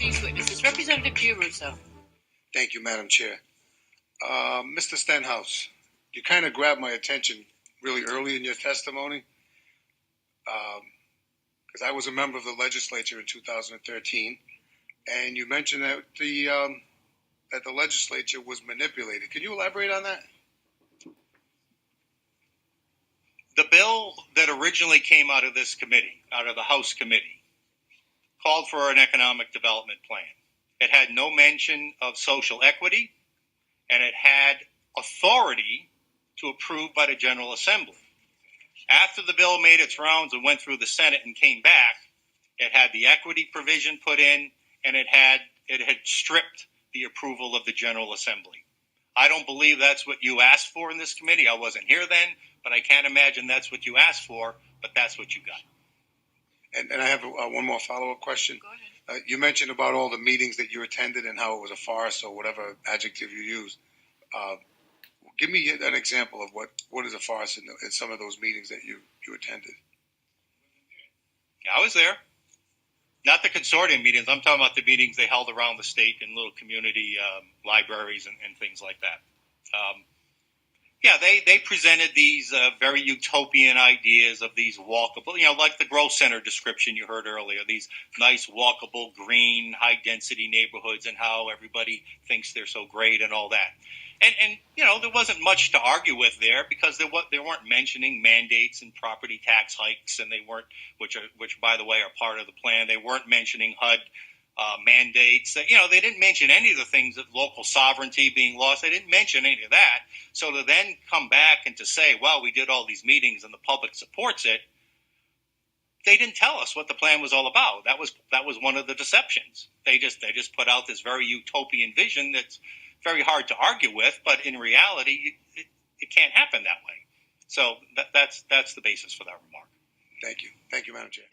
these witnesses. Representative Giarrusso. Thank you, Madam Chair. Mr. Stenhouse, you kind of grabbed my attention really early in your testimony because I was a member of the legislature in 2013, and you mentioned that the legislature was manipulated. Can you elaborate on that? The bill that originally came out of this committee, out of the House committee, called for an economic development plan. It had no mention of social equity, and it had authority to approve by the General Assembly. After the bill made its rounds and went through the Senate and came back, it had the equity provision put in, and it had stripped the approval of the General Assembly. I don't believe that's what you asked for in this committee. I wasn't here then, but I can't imagine that's what you asked for, but that's what you got. And I have one more follow-up question. Go ahead. You mentioned about all the meetings that you attended and how it was a farce or whatever adjective you used. Give me an example of what is a farce in some of those meetings that you attended. Yeah, I was there. Not the consortium meetings. I'm talking about the meetings they held around the state in little community libraries and things like that. They presented these very utopian ideas of these walkable, like the growth center description you heard earlier, these nice walkable, green, high-density neighborhoods and how everybody thinks they're so great and all that. And there wasn't much to argue with there because they weren't mentioning mandates and property tax hikes, and they weren't, which by the way are part of the plan. They weren't mentioning HUD mandates. They didn't mention any of the things of local sovereignty being lost. They didn't mention any of that. So to then come back and to say, well, we did all these meetings and the public supports it, they didn't tell us what the plan was all about. That was one of the deceptions. They just put out this very utopian vision that's very hard to argue with, but in reality, it can't happen that way. So that's the basis for that remark. Thank you. Thank you, Madam Chair.